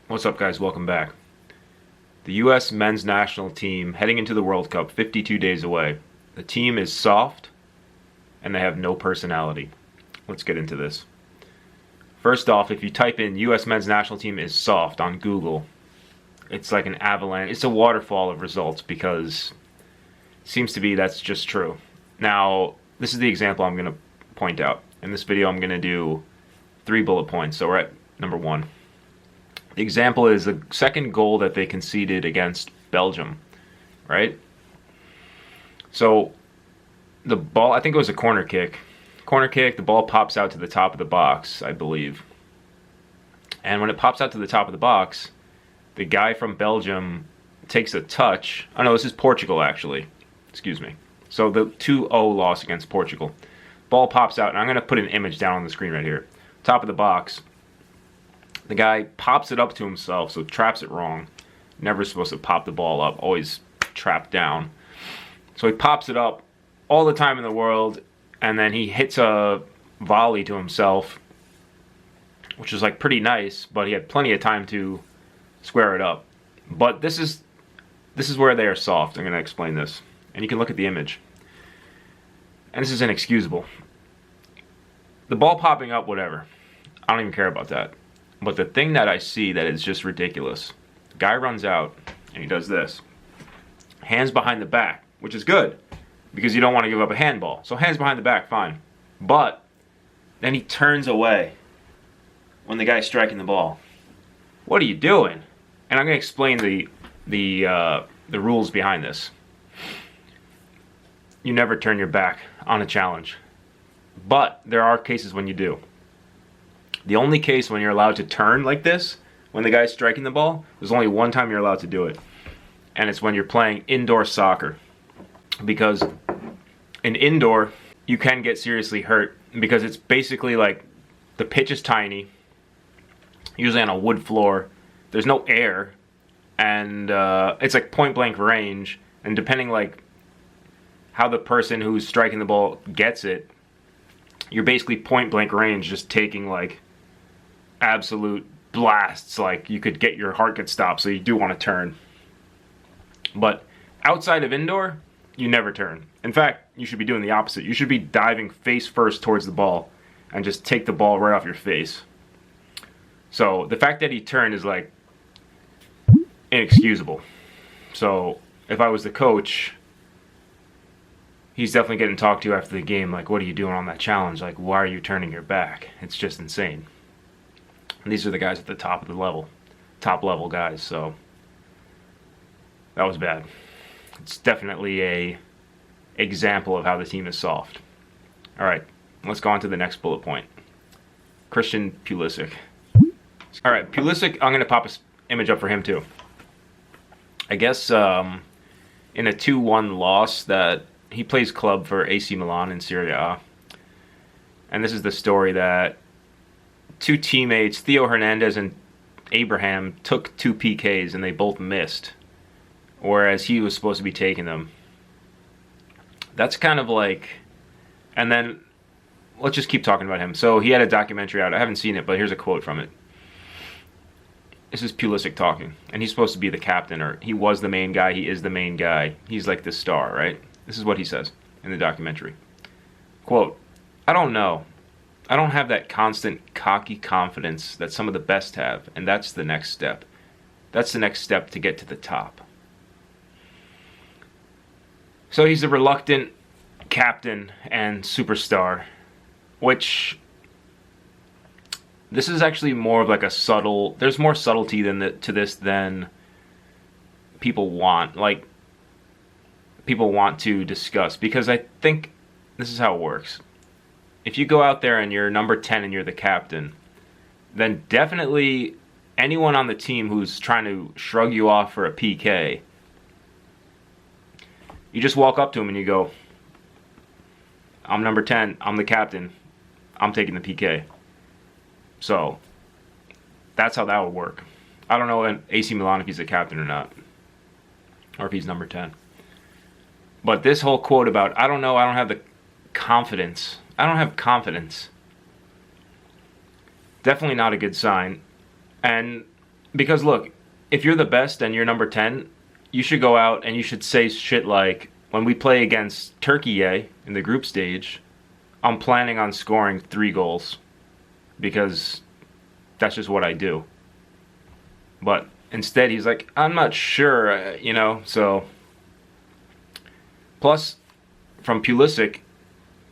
What's up, guys? Welcome back. The U.S. men's national team heading into the World Cup 52 days away. The team is soft and they have no personality. Let's get into this. First off, if you type in U.S. men's national team is soft on Google, it's like an avalanche. It's a waterfall of results because it seems to be that's just true. Now, this is the example I'm going to point out. In this video, I'm going to do 3 bullet points. So we're at number 1. The example is the second goal that they conceded against Belgium, right? So the ball, I think it was a corner kick. The ball pops out to the top of the box, I believe. And when it pops out to the top of the box, the guy from Belgium takes a touch. Oh no, this is Portugal actually. Excuse me. So the 2-0 loss against Portugal. Ball pops out, and I'm going to put an image down on the screen right here. Top of the box. The guy pops it up to himself, so traps it wrong. Never supposed to pop the ball up, always trapped down. So he pops it up all the time in the world, and then he hits a volley to himself, which was like pretty nice, but he had plenty of time to square it up. But this is where they are soft. I'm going to explain this. And you can look at the image. And this is inexcusable. The ball popping up, whatever. I don't even care about that. But the thing that I see that is just ridiculous, the guy runs out and he does this. Hands behind the back, which is good because you don't want to give up a handball. So hands behind the back, fine. But then he turns away when the guy's striking the ball. What are you doing? And I'm going to explain the rules behind this. You never turn your back on a challenge. But there are cases when you do. The only case when you're allowed to turn like this, when the guy's striking the ball, there's only one time you're allowed to do it. And it's when you're playing indoor soccer. Because in indoor, you can get seriously hurt because it's basically like the pitch is tiny, usually on a wood floor. There's no air, and it's like point blank range. And depending like how the person who's striking the ball gets it, you're basically point blank range, just taking like absolute blasts. Like you could get your heart get stopped, so you do want to turn. But outside of indoor, you never turn. In fact, you should be doing the opposite. You should be diving face first towards the ball and just take the ball right off your face. So the fact that he turned is like inexcusable. So if I was the coach, he's definitely getting talked to after the game. Like, what are you doing on that challenge? Like, why are you turning your back? It's just insane. And these are the guys at the top of the level. Top level guys, so that was bad. It's definitely a example of how the team is soft. Alright, let's go on to the next bullet point. Christian Pulisic. Alright, Pulisic, I'm going to pop an image up for him too. I guess in a 2-1 loss that he plays club for AC Milan in Serie A. And this is the story that 2 teammates, Theo Hernandez and Abraham, took 2 PKs and they both missed, whereas he was supposed to be taking them. That's kind of like... And then, let's just keep talking about him. So he had a documentary out. I haven't seen it, but here's a quote from it. This is Pulisic talking. And he's supposed to be the captain, or he was the main guy, he is the main guy. He's like the star, right? This is what he says in the documentary. Quote, "I don't know. I don't have that constant cocky confidence that some of the best have, and that's the next step. That's the next step to get to the top." So he's a reluctant captain and superstar, which this is actually more of like a subtle, there's more subtlety to this than people want. Like, people want to discuss, because I think this is how it works. If you go out there and you're number 10 and you're the captain, then definitely anyone on the team who's trying to shrug you off for a PK, you just walk up to him and you go, "I'm number 10, I'm the captain, I'm taking the PK." So that's how that would work. I don't know in AC Milan if he's the captain or not, or if he's number 10. But this whole quote about, "I don't know, I don't have the confidence." I don't have confidence. Definitely not a good sign. And Because look, if you're the best and you're number 10, you should go out and you should say shit like, when we play against Turkey in the group stage, I'm planning on scoring 3 goals. Because that's just what I do. But instead, he's like, I'm not sure, so. Plus, from Pulisic,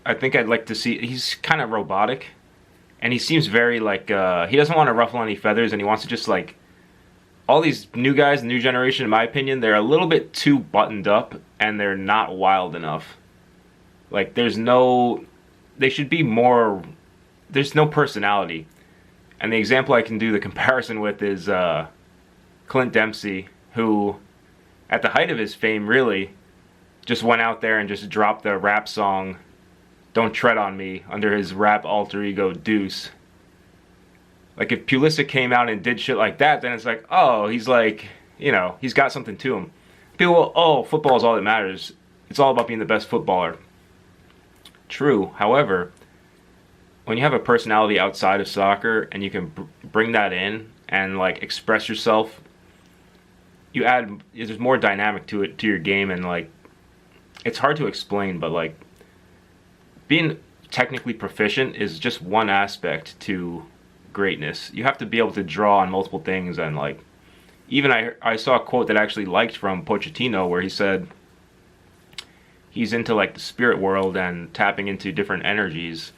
I think I'd like to see, he's kind of robotic. And he seems very like, he doesn't want to ruffle any feathers, and he wants to just like, all these new guys, the new generation, in my opinion, they're a little bit too buttoned up, and they're not wild enough. Like, they should be more, there's no personality. And the example I can do the comparison with is Clint Dempsey, who, at the height of his fame, really, just went out there and just dropped the rap song, Don't Tread on Me, under his rap alter ego, Deuce. Like, if Pulisic came out and did shit like that, then it's like, oh, he's like, he's got something to him. People will, oh, football is all that matters. It's all about being the best footballer. True. However, when you have a personality outside of soccer and you can bring that in and, like, express yourself, there's more dynamic to it, to your game, and, like, it's hard to explain, but, like, being technically proficient is just one aspect to greatness. You have to be able to draw on multiple things, and like, even I saw a quote that I actually liked from Pochettino where he said he's into like the spirit world and tapping into different energies.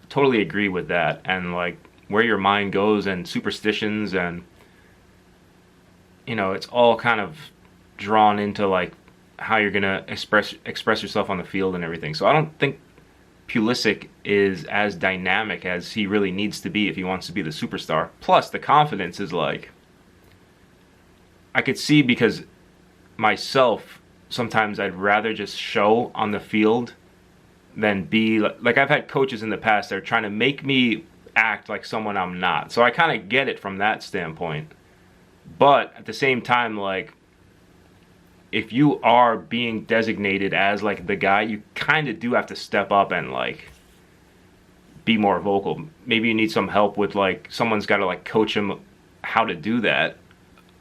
Totally agree with that, and like where your mind goes and superstitions, and it's all kind of drawn into like how you're gonna express yourself on the field and everything. So I don't think Pulisic is as dynamic as he really needs to be if he wants to be the superstar. Plus, the confidence is like, I could see, because myself, sometimes I'd rather just show on the field than be like, I've had coaches in the past that are trying to make me act like someone I'm not. So I kind of get it from that standpoint. But at the same time, like, if you are being designated as like the guy, you kind of do have to step up and like be more vocal. Maybe you need some help with like, someone's got to like coach him how to do that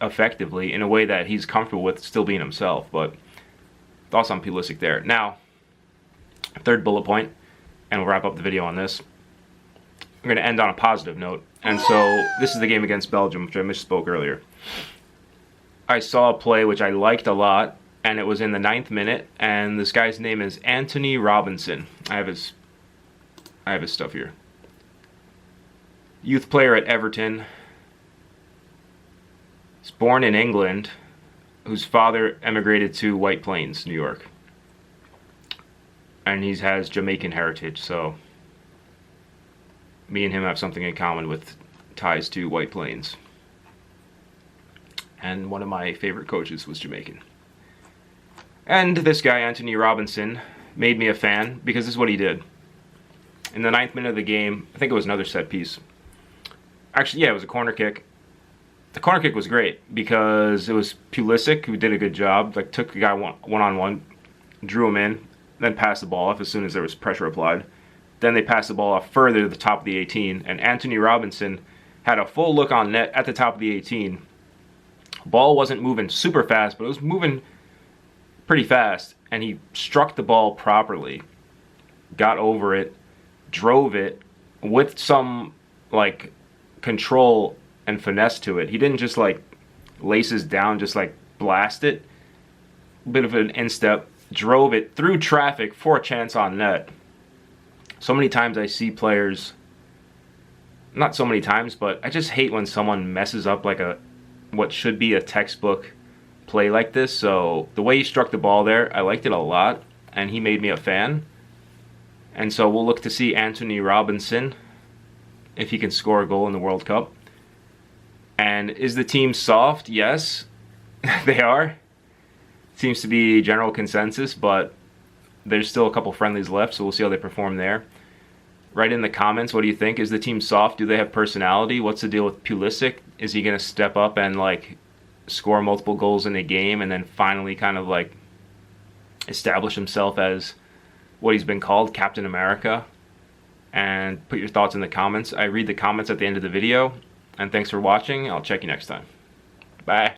effectively in a way that he's comfortable with still being himself. But thoughts on Pulisic there. Now, third bullet point, and we'll wrap up the video on this. I'm going to end on a positive note. And so this is the game against Belgium, which I misspoke earlier. I saw a play which I liked a lot, and it was in the 9th minute, and this guy's name is Antonee Robinson. I have his stuff here. Youth player at Everton. He's born in England, whose father emigrated to White Plains, New York. And he has Jamaican heritage, so me and him have something in common with ties to White Plains. And one of my favorite coaches was Jamaican. And this guy, Antonee Robinson, made me a fan because this is what he did. In the 9th minute of the game, I think it was another set piece. Actually, yeah, it was a corner kick. The corner kick was great because it was Pulisic who did a good job. Like, took the guy one-on-one, drew him in, then passed the ball off as soon as there was pressure applied. Then they passed the ball off further to the top of the 18, and Antonee Robinson had a full look on net at the top of the 18. Ball wasn't moving super fast, but it was moving pretty fast, and he struck the ball properly, got over it, drove it with some like control and finesse to it. He didn't just like laces down, just like blast it. A bit of an instep, drove it through traffic for a chance on net. So many times I see players, not so many times, but I just hate when someone messes up like what should be a textbook play like this. So the way he struck the ball there, I liked it a lot, and he made me a fan. And so we'll look to see Antonee Robinson if he can score a goal in the World Cup. And is the team soft? Yes, they are. Seems to be general consensus, but there's still a couple friendlies left, so we'll see how they perform there. Write in the comments, what do you think? Is the team soft? Do they have personality? What's the deal with Pulisic? Is he going to step up and like score multiple goals in a game and then finally kind of like establish himself as what he's been called, Captain America? And put your thoughts in the comments. I read the comments at the end of the video. And thanks for watching. I'll check you next time. Bye.